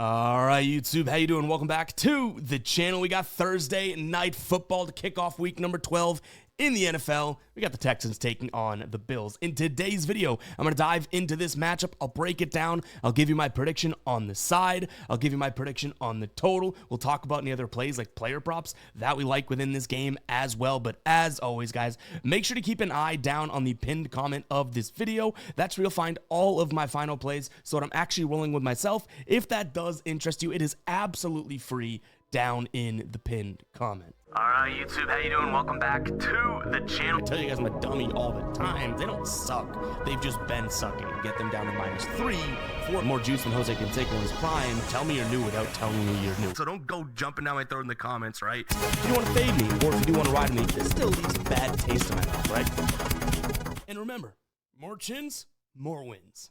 All right, YouTube, how you doing? Welcome back to the channel. We got Thursday night football to kick off week number 12 in the NFL. We got the Texans taking on the Bills. In today's video, I'm going to dive into this matchup. I'll break it down. I'll give you my prediction on the side. I'll give you my prediction on the total. We'll talk about any other plays like player props that we like within this game as well. But as always, guys, make sure to keep an eye down on the pinned comment of this video. That's where you'll find all of my final plays so that I'm actually rolling with myself. If that does interest you, it is absolutely free down in the pinned comment. All right, YouTube, how you doing? Welcome back to the channel. I tell you guys I'm a dummy all the time. They don't suck. They've just been sucking. Get them down to -3 for more juice than Jose Canseco in his prime. Tell me you're new without telling me you're new. So don't go jumping down my throat in the comments, right? If you want to fade me, or if you do want to ride me, this still leaves a bad taste in my mouth, right? And remember, more chins, more wins.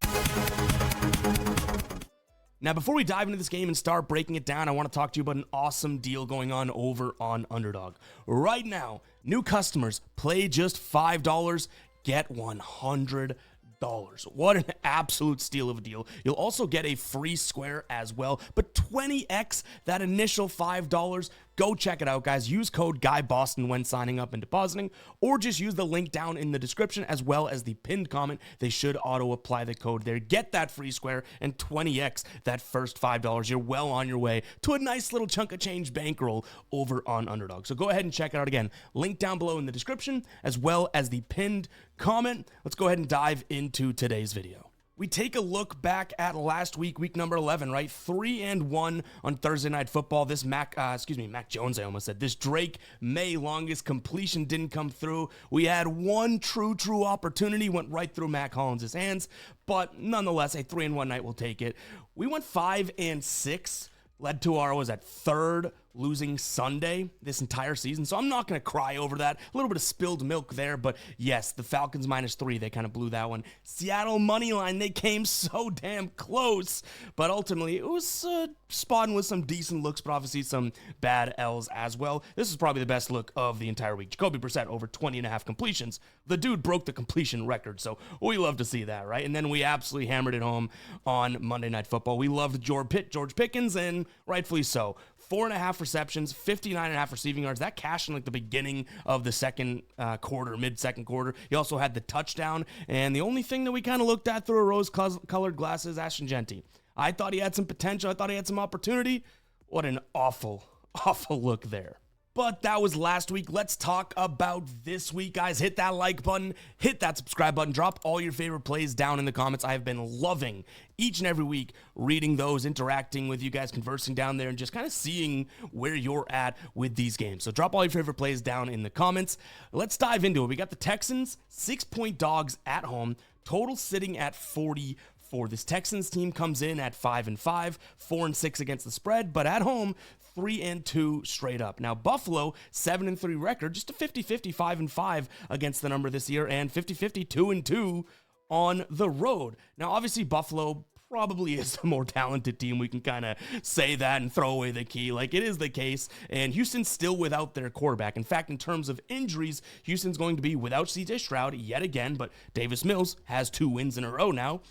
Now, before we dive into this game and start breaking it down, I want to talk to you about an awesome deal going on over on Underdog. Right now, new customers play just $5, get $100. What an absolute steal of a deal. You'll also get a free square as well, but 20x that initial $5. Go check it out, guys. Use code GUYBOSTON when signing up and depositing, or just use the link down in the description as well as the pinned comment. They should auto-apply the code there. Get that free square and 20x that first $5. You're well on your way to a nice little chunk of change bankroll over on Underdog. So go ahead and check it out again. Link down below in the description as well as the pinned comment. Let's go ahead and dive into today's video. We take a look back at last week, week number 11, right? 3-1 on Thursday Night Football. This Mac Jones, I almost said. This Drake May longest completion didn't come through. We had one true opportunity, went right through Mac Hollins' hands, but nonetheless, a 3-1 night will take it. We went 5-6, led to our, third losing Sunday this entire season. So I'm not going to cry over that. A little bit of spilled milk there, but yes, the Falcons -3, they kind of blew that one. Seattle money line, they came so damn close, but ultimately it was spotting with some decent looks, but obviously some bad L's as well. This is probably the best look of the entire week. Jacoby Brissett over 20.5 completions. The dude broke the completion record, so we love to see that, right? And then we absolutely hammered it home on Monday Night Football. We loved George Pickens, and rightfully so. 4.5 receptions, 59.5 receiving yards. That cashed in like the beginning of the second quarter, mid-second quarter. He also had the touchdown, and the only thing that we kind of looked at through a rose-colored glasses, Ashton Genty. I thought he had some potential. I thought he had some opportunity. What an awful look there. But that was last week. Let's talk about this week, guys. Hit that like button, hit that subscribe button, drop all your favorite plays down in the comments. I have been loving each and every week reading those, interacting with you guys, conversing down there, and just kind of seeing where you're at with these games. So drop all your favorite plays down in the comments. Let's dive into it. We got the Texans, 6-point dogs at home, total sitting at 44. This Texans team comes in at 5-5, 4-6 against the spread, but at home, 3-2 straight up. Now, Buffalo, 7-3 record, just a 50-50, 5-5 against the number this year, and 50-50, 2-2 on the road. Now, obviously, Buffalo probably is the more talented team. We can kind of say that and throw away the key. Like, it is the case, and Houston's still without their quarterback. In fact, in terms of injuries, Houston's going to be without CJ Stroud yet again, but Davis Mills has 2 wins in a row now.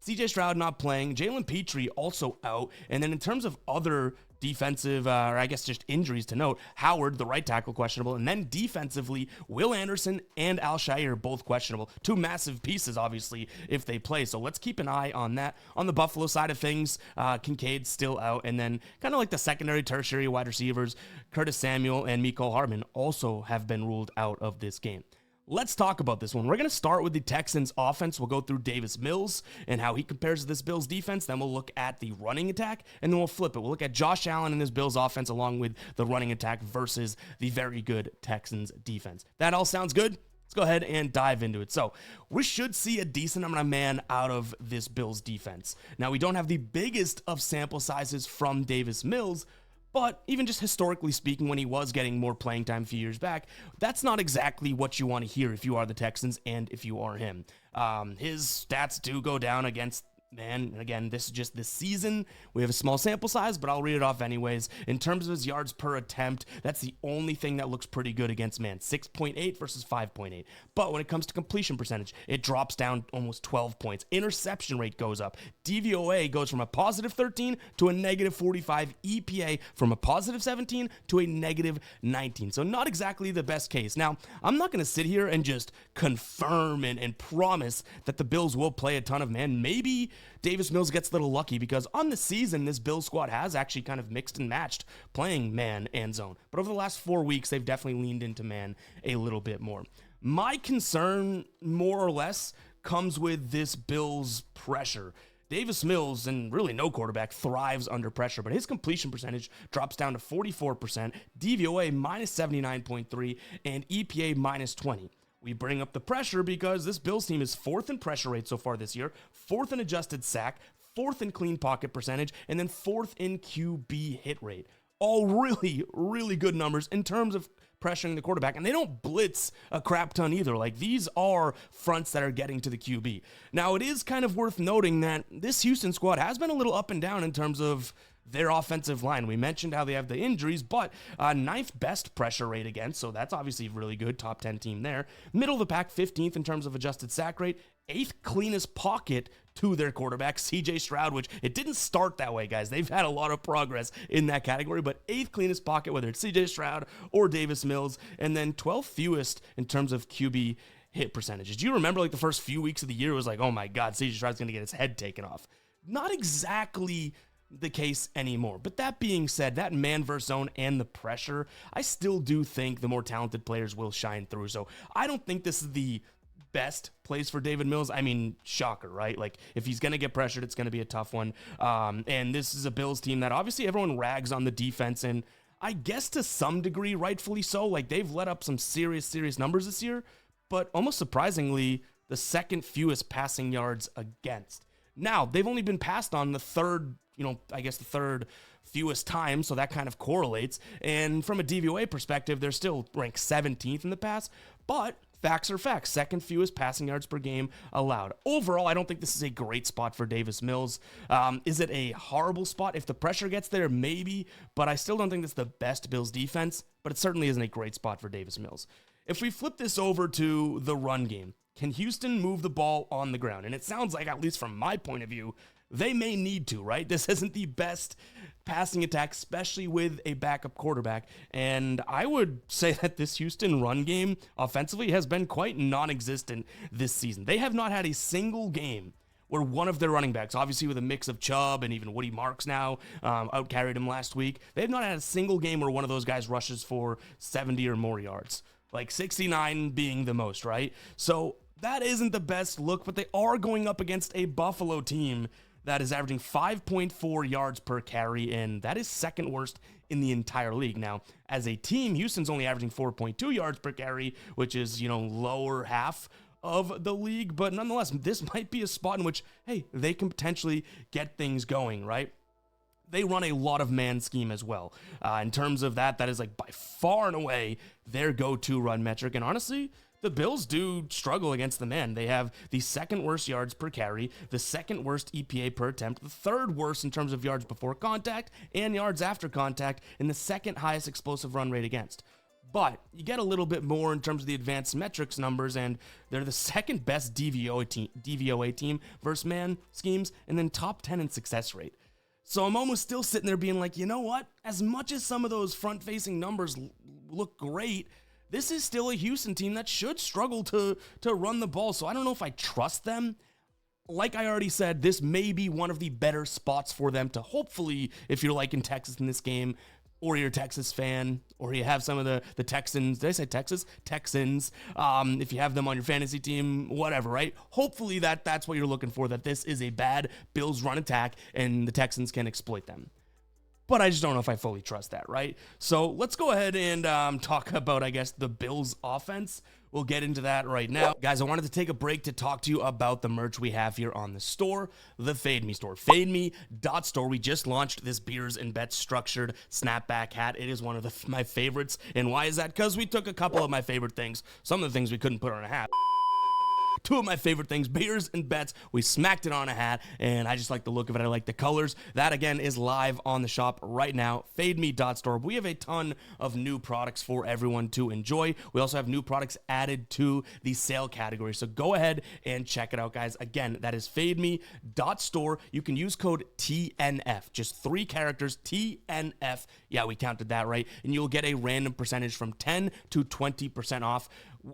CJ Stroud not playing, Jalen Petrie also out, and then in terms of other defensive, or I guess just injuries to note, Howard, the right tackle, questionable, and then defensively, Will Anderson and Al Shire both questionable. 2 massive pieces, obviously, if they play, so let's keep an eye on that. On the Buffalo side of things, Kincaid's still out, and then kind of like the secondary, tertiary wide receivers, Curtis Samuel and Mecole Hardman also have been ruled out of this game. Let's talk about this one. We're going to start with the Texans offense. We'll go through Davis Mills and how he compares to this Bills defense. Then we'll look at the running attack, and then we'll flip it. We'll look at Josh Allen and this Bills offense along with the running attack versus the very good Texans defense. That all sounds good? Let's go ahead and dive into it. So we should see a decent amount of man out of this Bills defense. Now, we don't have the biggest of sample sizes from Davis Mills, but even just historically speaking, when he was getting more playing time a few years back, that's not exactly what you want to hear if you are the Texans and if you are him. His stats do go down against man, and again, this is just this season. We have a small sample size, but I'll read it off anyways. In terms of his yards per attempt, that's the only thing that looks pretty good against man. 6.8 versus 5.8. But when it comes to completion percentage, it drops down almost 12 points. Interception rate goes up. DVOA goes from a positive 13 to a negative 45. EPA from a positive 17 to a negative 19. So not exactly the best case. Now, I'm not going to sit here and just confirm and promise that the Bills will play a ton of man. Maybe Davis Mills gets a little lucky because on the season, this Bills squad has actually kind of mixed and matched playing man and zone. But over the last 4 weeks, they've definitely leaned into man a little bit more. My concern, more or less, comes with this Bills pressure. Davis Mills, and really no quarterback, thrives under pressure, but his completion percentage drops down to 44%, DVOA minus 79.3, and EPA minus 20. We bring up the pressure because this Bills team is 4th in pressure rate so far this year, 4th in adjusted sack, 4th in clean pocket percentage, and then 4th in QB hit rate. All really, really good numbers in terms of pressuring the quarterback, and they don't blitz a crap ton either. Like, these are fronts that are getting to the QB. Now, it is kind of worth noting that this Houston squad has been a little up and down in terms of their offensive line. We mentioned how they have the injuries, but 9th best pressure rate against, so that's obviously really good, top 10 team there. Middle of the pack, 15th in terms of adjusted sack rate, 8th cleanest pocket to their quarterback, CJ Stroud, which it didn't start that way, guys. They've had a lot of progress in that category, but 8th cleanest pocket, whether it's CJ Stroud or Davis Mills, and then 12th fewest in terms of QB hit percentages. Do you remember like the first few weeks of the year, it was like, oh my God, CJ Stroud's going to get his head taken off? Not exactly the case anymore. But that being said, that man versus zone and the pressure, I still do think the more talented players will shine through. So I don't think this is the best place for David Mills. I mean, shocker, right? Like, if he's going to get pressured, it's going to be a tough one. And this is a Bills team that obviously everyone rags on the defense, and I guess to some degree, rightfully so. Like, they've let up some serious numbers this year, but almost surprisingly, the 2nd fewest passing yards against. Now, they've only been passed on the 3rd fewest times, so that kind of correlates. And from a DVOA perspective, they're still ranked 17th in the pass, but facts are facts. 2nd fewest passing yards per game allowed. Overall, I don't think this is a great spot for Davis Mills. Is it a horrible spot? If the pressure gets there, maybe, but I still don't think this is the best Bills defense, but it certainly isn't a great spot for Davis Mills. If we flip this over to the run game, can Houston move the ball on the ground? And it sounds like, at least from my point of view, they may need to, right? This isn't the best passing attack, especially with a backup quarterback. And I would say that this Houston run game offensively has been quite non-existent this season. They have not had a single game where one of their running backs, obviously with a mix of Chubb and even Woody Marks now, out-carried him last week. They have not had a single game where one of those guys rushes for 70 or more yards. Like 69 being the most, right? So that isn't the best look, but they are going up against a Buffalo team that is averaging 5.4 yards per carry, and that is 2nd worst in the entire league. Now, as a team, Houston's only averaging 4.2 yards per carry, which is, lower half of the league, but nonetheless, this might be a spot in which, hey, they can potentially get things going, right? They run a lot of man scheme as well. In terms of that is like by far and away their go-to run metric, and honestly, the Bills do struggle against the man. They have the 2nd worst yards per carry, the 2nd worst EPA per attempt, the 3rd worst in terms of yards before contact and yards after contact, and the 2nd highest explosive run rate against. But you get a little bit more in terms of the advanced metrics numbers, and they're the 2nd best DVOA team versus man schemes, and then top 10 in success rate. So I'm almost still sitting there being like, you know what? As much as some of those front-facing numbers look great, this is still a Houston team that should struggle to run the ball, so I don't know if I trust them. Like I already said, this may be one of the better spots for them to hopefully, if you're liking Texas in this game, or you're a Texas fan, or you have some of the Texans, did I say Texas? Texans, if you have them on your fantasy team, whatever, right? Hopefully that's what you're looking for, that this is a bad Bills run attack, and the Texans can exploit them. But I just don't know if I fully trust that, right? So let's go ahead and talk about, I guess, the Bills offense. We'll get into that right now. Guys, I wanted to take a break to talk to you about the merch we have here on the store, the Fade Me store. FadeMe.store. We just launched this Beers and Bets structured snapback hat. It is one of my favorites. And why is that? Because we took a couple of my favorite things, some of the things we couldn't put on a hat, two of my favorite things, beers and bets. We smacked it on a hat, and I just like the look of it. I like the colors. That, again, is live on the shop right now, fademe.store. We have a ton of new products for everyone to enjoy. We also have new products added to the sale category, so go ahead and check it out, guys. Again, that is fademe.store. You can use code TNF, just 3 characters, TNF. Yeah, we counted that right, and you'll get a random percentage from 10 to 20% off.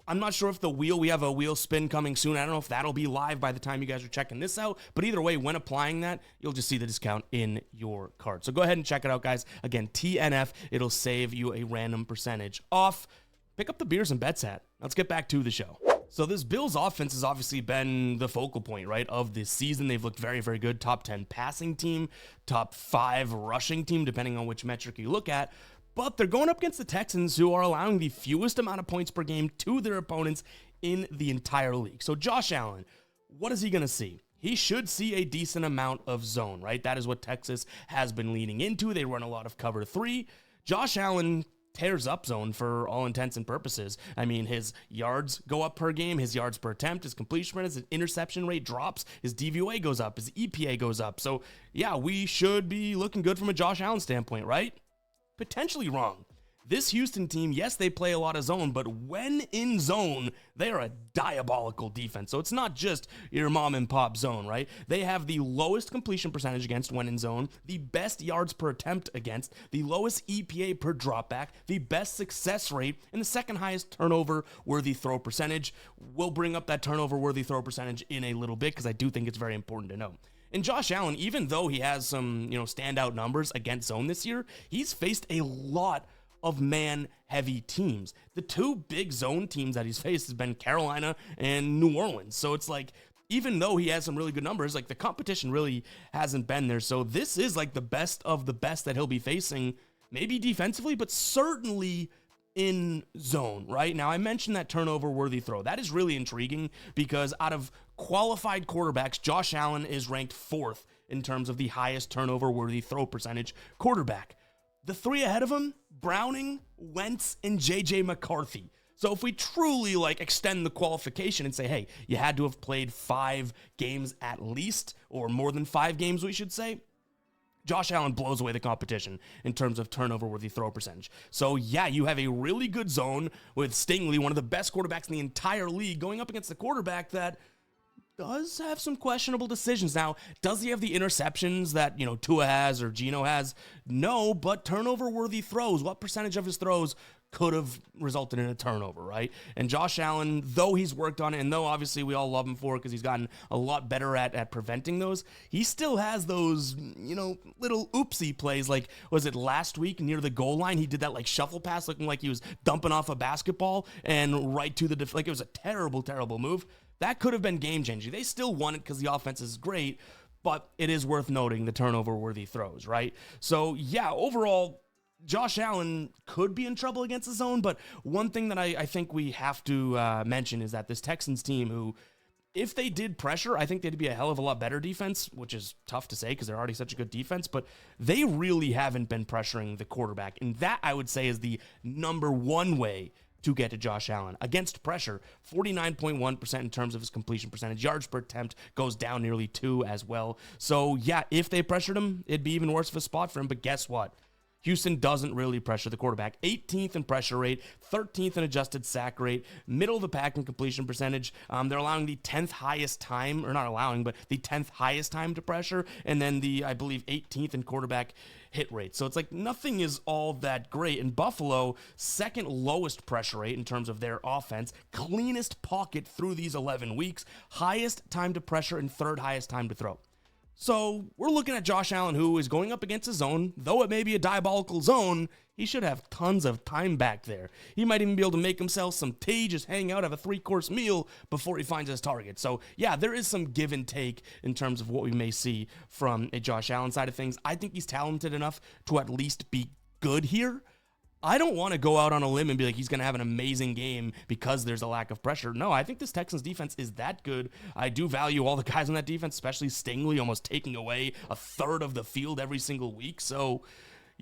I'm not sure if we have a wheel spin coming soon. I don't know if that'll be live by the time you guys are checking this out, but either way, when applying that, you'll just see the discount in your cart. So go ahead and check it out, guys. Again, TNF, it'll save you a random percentage off. Pick up the beers and bets hat. Let's get back to the show. So this Bills offense has obviously been the focal point, right, of this season. They've looked very, very good. Top 10 passing team, top 5 rushing team, depending on which metric you look at. But they're going up against the Texans, who are allowing the fewest amount of points per game to their opponents in the entire league. So Josh Allen, what is he going to see? He should see a decent amount of zone, right? That is what Texas has been leaning into. They run a lot of cover 3. Josh Allen tears up zone for all intents and purposes. I mean, his yards go up per game, his yards per attempt, his completion rate, his interception rate drops, his DVOA goes up, his EPA goes up. So yeah, we should be looking good from a Josh Allen standpoint, right? Potentially wrong. This Houston team, yes, they play a lot of zone, but when in zone, they are a diabolical defense. So it's not just your mom and pop zone, right? They have the lowest completion percentage against when in zone, the best yards per attempt against, the lowest EPA per dropback, the best success rate, and the second highest turnover-worthy throw percentage. We'll bring up that turnover-worthy throw percentage in a little bit because I do think it's very important to know. And Josh Allen, even though he has some, standout numbers against zone this year, he's faced a lot of man-heavy teams. The 2 big zone teams that he's faced has been Carolina and New Orleans. So it's like, even though he has some really good numbers, like the competition really hasn't been there. So this is like the best of the best that he'll be facing, maybe defensively, but certainly in zone, right? Now, I mentioned that turnover-worthy throw. That is really intriguing because out of qualified quarterbacks, Josh Allen is ranked 4th in terms of the highest turnover-worthy throw percentage quarterback. The 3 ahead of him, Browning, Wentz, and JJ McCarthy. So if we truly extend the qualification and say, hey, you had to have played 5 games at least, or more than 5 games, we should say, Josh Allen blows away the competition in terms of turnover-worthy throw percentage. So yeah, you have a really good zone with Stingley, one of the best quarterbacks in the entire league, going up against a quarterback that does have some questionable decisions. Now, does he have the interceptions that, Tua has or Geno has? No, but turnover-worthy throws, what percentage of his throws could have resulted in a turnover, right? And Josh Allen, though he's worked on it, and though obviously we all love him for it because he's gotten a lot better at preventing those, he still has those, little oopsie plays. Like, was it last week near the goal line? He did that shuffle pass looking like he was dumping off a basketball and right to the, it was a terrible, terrible move. That could have been game-changing. They still won it because the offense is great, but it is worth noting the turnover-worthy throws, right? So, yeah, overall, Josh Allen could be in trouble against the zone, but one thing that I think we have to mention is that this Texans team, who, if they did pressure, I think they'd be a hell of a lot better defense, which is tough to say because they're already such a good defense, but they really haven't been pressuring the quarterback, and that, I would say, is the number one way to get to Josh Allen. Against pressure, 49.1% in terms of his completion percentage. Yards per attempt goes down nearly 2 as well. So, yeah, if they pressured him, it'd be even worse of a spot for him. But guess what? Houston doesn't really pressure the quarterback. 18th in pressure rate, 13th in adjusted sack rate, middle of the pack in completion percentage. They're allowing the 10th highest time, or not allowing, but the 10th highest time to pressure, and then the, I believe, 18th in quarterback hit rate. So it's like nothing is all that great. In Buffalo, second lowest pressure rate in terms of their offense, cleanest pocket through these 11 weeks, highest time to pressure, and 3rd highest time to throw. So we're looking at Josh Allen, who is going up against a zone. Though it may be a diabolical zone, he should have tons of time back there. He might even be able to make himself some tea, just hang out, have a 3-course meal before he finds his target. So yeah, there is some give and take in terms of what we may see from a Josh Allen side of things. I think he's talented enough to at least be good here. I don't want to go out on a limb and be like he's going to have an amazing game because there's a lack of pressure. No, I think this Texans defense is that good. I do value all the guys on that defense, especially Stingley, almost taking away a third of the field every single week. So,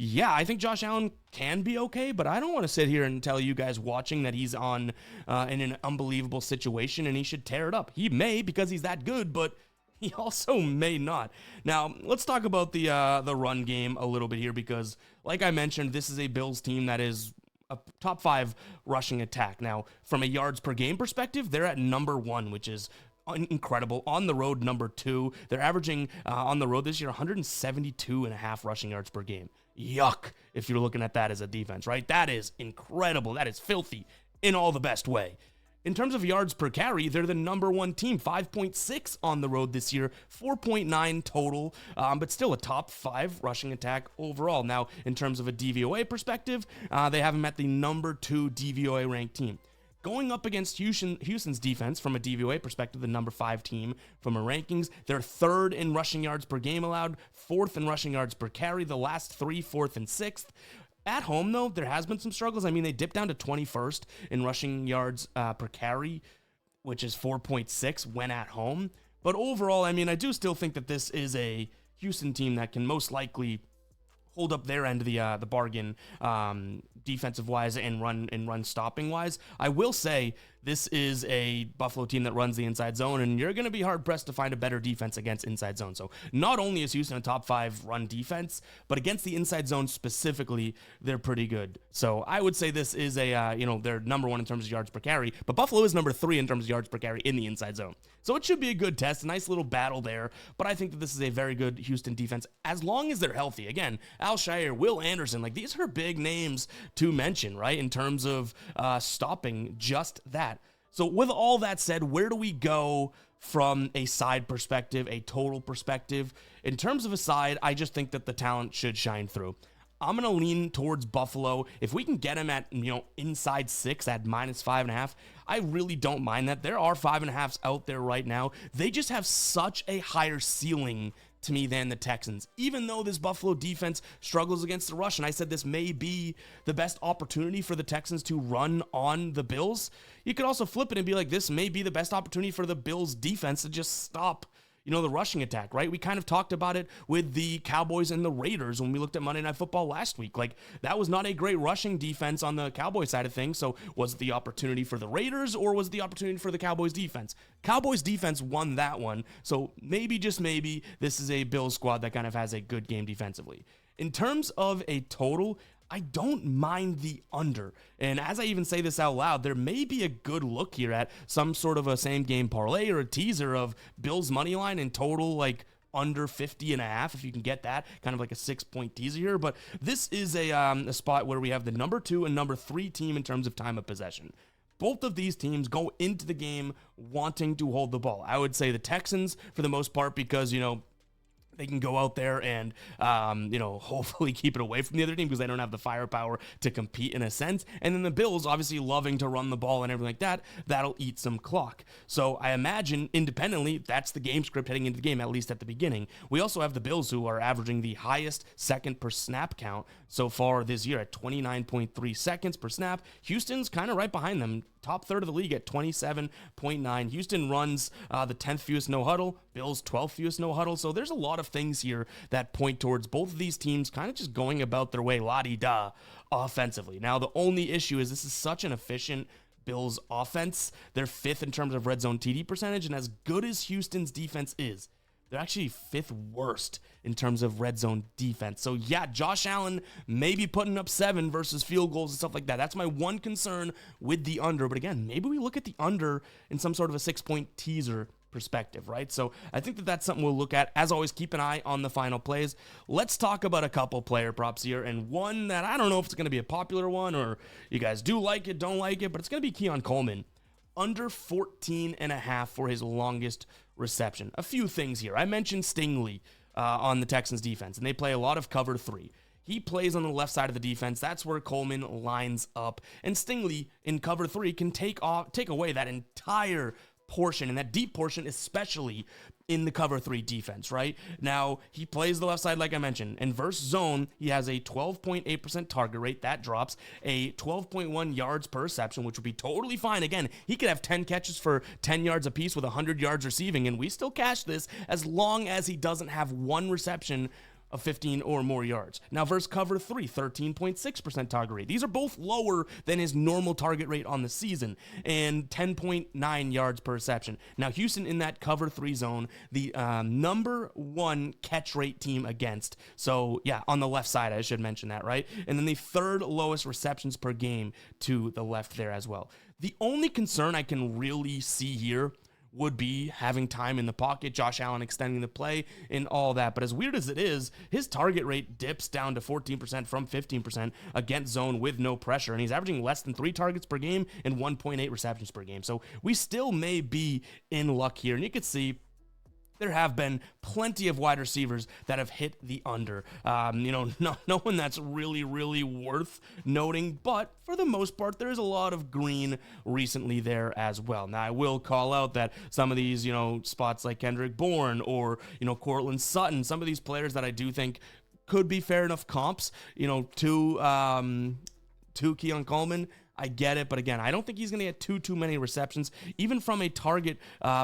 yeah, I think Josh Allen can be okay, but I don't want to sit here and tell you guys watching that he's in an unbelievable situation and he should tear it up. He may, because he's that good, but he also may not. Now, let's talk about the run game a little bit here because, like I mentioned, this is a Bills team that is a top 5 rushing attack. Now, from a yards per game perspective, they're at number 1, which is incredible. On the road, number 2. They're averaging on the road this year 172.5 rushing yards per game. Yuck, if you're looking at that as a defense, right? That is incredible. That is filthy in all the best way. In terms of yards per carry, they're the number 1 team, 5.6 on the road this year, 4.9 total, but still a top 5 rushing attack overall. Now, in terms of a DVOA perspective, they have them at the number 2 DVOA ranked team. Going up against Houston's defense from a DVOA perspective, the number 5 team from a rankings, they're 3rd in rushing yards per game allowed, 4th in rushing yards per carry, the last 3, 4th and 6th. At home, though, there has been some struggles. I mean, they dipped down to 21st in rushing yards per carry, which is 4.6 when at home. But overall, I mean, I do still think that this is a Houston team that can most likely hold up their end of the bargain, defensive wise and run stopping wise. I will say this is a Buffalo team that runs the inside zone, and you're going to be hard pressed to find a better defense against inside zone. So not only is Houston a top 5 run defense, but against the inside zone specifically, they're pretty good. So I would say this is a they're number 1 in terms of yards per carry, but Buffalo is number 3 in terms of yards per carry in the inside zone. So it should be a good test, a nice little battle there. But I think that this is a very good Houston defense as long as they're healthy. Again, Al Shire, Will Anderson, like these are big names to mention, right? In terms of stopping just that. So with all that said, where do we go from a side perspective, a total perspective? In terms of a side, I just think that the talent should shine through. I'm going to lean towards Buffalo. If we can get them at, inside 6 at -5.5, I really don't mind that. There are 5.5s out there right now. They just have such a higher ceiling to me than the Texans, even though this Buffalo defense struggles against the rush. And I said this may be the best opportunity for the Texans to run on the Bills. You could also flip it and be like, this may be the best opportunity for the Bills defense to just stop the rushing attack, right? We kind of talked about it with the Cowboys and the Raiders when we looked at Monday Night Football last week. Like, that was not a great rushing defense on the Cowboys side of things. So was it the opportunity for the Raiders or was it the opportunity for the Cowboys defense? Cowboys defense won that one. So maybe, just maybe, this is a Bills squad that kind of has a good game defensively. In terms of a total, I don't mind the under. And as I even say this out loud, there may be a good look here at some sort of a same game parlay or a teaser of Bills money line in total, like under 50.5, if you can get that, kind of like a 6-point teaser here. But this is a spot where we have the number 2 and number 3 team in terms of time of possession. Both of these teams go into the game wanting to hold the ball. I would say the Texans for the most part because, they can go out there and, hopefully keep it away from the other team because they don't have the firepower to compete in a sense. And then the Bills, obviously loving to run the ball and everything like that, that'll eat some clock. So I imagine independently, that's the game script heading into the game, at least at the beginning. We also have the Bills who are averaging the highest second per snap count so far this year at 29.3 seconds per snap. Houston's kind of right behind them. Top third of the league at 27.9. Houston runs the 10th fewest no huddle. Bills 12th fewest no huddle. So there's a lot of things here that point towards both of these teams kind of just going about their way la-di-da offensively. Now, the only issue is this is such an efficient Bills offense. They're 5th in terms of red zone TD percentage, and as good as Houston's defense is, they're actually 5th worst in terms of red zone defense. So yeah, Josh Allen may be putting up 7 versus field goals and stuff like that. That's my one concern with the under. But again, maybe we look at the under in some sort of a 6-point teaser perspective, right? So I think that that's something we'll look at. As always, keep an eye on the final plays. Let's talk about a couple player props here, and one that I don't know if it's going to be a popular one or you guys do like it, don't like it, but it's going to be Keon Coleman. Under 14.5 for his longest reception. A few things here. I mentioned Stingley on the Texans defense, and they play a lot of cover 3. He plays on the left side of the defense. That's where Coleman lines up. And Stingley in cover 3 can take away that entire portion, and that deep portion, especially in the cover 3 defense, right? Now, he plays the left side, like I mentioned. In versus zone, he has a 12.8% target rate. That drops a 12.1 yards per reception, which would be totally fine. Again, he could have 10 catches for 10 yards apiece with 100 yards receiving, and we still cash this as long as he doesn't have one reception of 15 or more yards. Now versus cover 3, 13.6% target rate. These are both lower than his normal target rate on the season, and 10.9 yards per reception. Now Houston in that cover 3 zone, the number 1 catch rate team against. So yeah, on the left side, I should mention that, right? And then the 3rd lowest receptions per game to the left there as well. The only concern I can really see here would be having time in the pocket, Josh Allen extending the play and all that. But as weird as it is, his target rate dips down to 14% from 15% against zone with no pressure. And he's averaging less than 3 targets per game and 1.8 receptions per game. So we still may be in luck here. And you can see there have been plenty of wide receivers that have hit the under. No one that's really, really worth noting, but for the most part, there's a lot of green recently there as well. Now, I will call out that some of these, spots like Kendrick Bourne or, Cortland Sutton, some of these players that I do think could be fair enough comps, to Keon Coleman. I get it, but again, I don't think he's going to get too many receptions, even from a target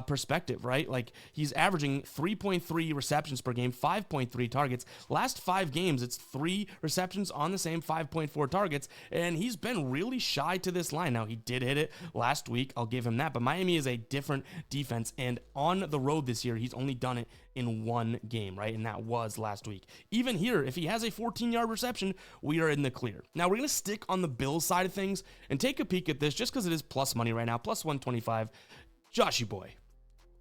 perspective, right? Like, he's averaging 3.3 receptions per game, 5.3 targets. Last 5 games, it's 3 receptions on the same 5.4 targets, and he's been really shy to this line. Now, he did hit it last week, I'll give him that, but Miami is a different defense, and on the road this year, he's only done it in 1 game, right? And that was last week. Even here, if he has a 14-yard reception, we are in the clear. Now, we're going to stick on the Bills side of things and take a peek at this just because it is plus money right now, plus 125. Joshy boy,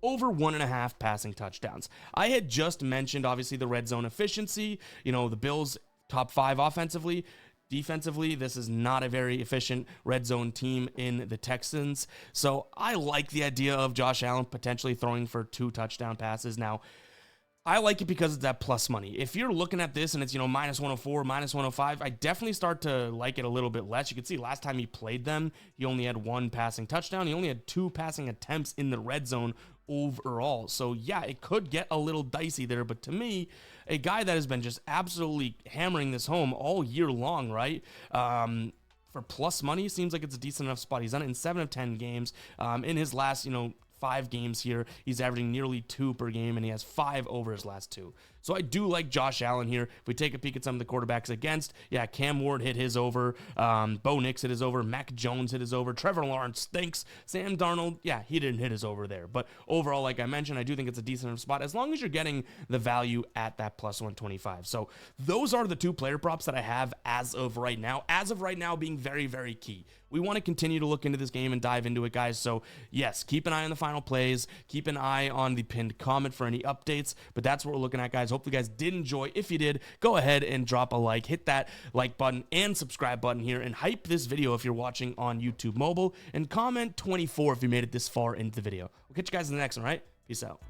over 1.5 passing touchdowns. I had just mentioned, obviously, the red zone efficiency. The Bills top 5 offensively. Defensively, this is not a very efficient red zone team in the Texans. So I like the idea of Josh Allen potentially throwing for 2 touchdown passes. Now, I like it because it's that plus money. If you're looking at this and it's, minus 104, minus 105, I definitely start to like it a little bit less. You can see last time he played them, he only had 1 passing touchdown. He only had 2 passing attempts in the red zone overall. So yeah, it could get a little dicey there, but to me, a guy that has been just absolutely hammering this home all year long, right? For plus money, seems like it's a decent enough spot. He's done it in 7 of 10 games. In his last, 5 games here, he's averaging nearly 2 per game, and he has 5 over his last 2. So I do like Josh Allen here. If we take a peek at some of the quarterbacks against, yeah, Cam Ward hit his over, Bo Nix hit his over, Mac Jones hit his over, Trevor Lawrence stinks, Sam Darnold, yeah, he didn't hit his over there. But overall, like I mentioned, I do think it's a decent enough spot as long as you're getting the value at that plus 125. So those are the 2 player props that I have as of right now. As of right now being very, very key. We want to continue to look into this game and dive into it, guys. So yes, keep an eye on the final plays. Keep an eye on the pinned comment for any updates. But that's what we're looking at, guys. Hopefully you guys did enjoy. If you did, go ahead and drop a like. Hit that like button and subscribe button here. And hype this video if you're watching on YouTube mobile. And comment 24 if you made it this far into the video. We'll catch you guys in the next one, all right? Peace out.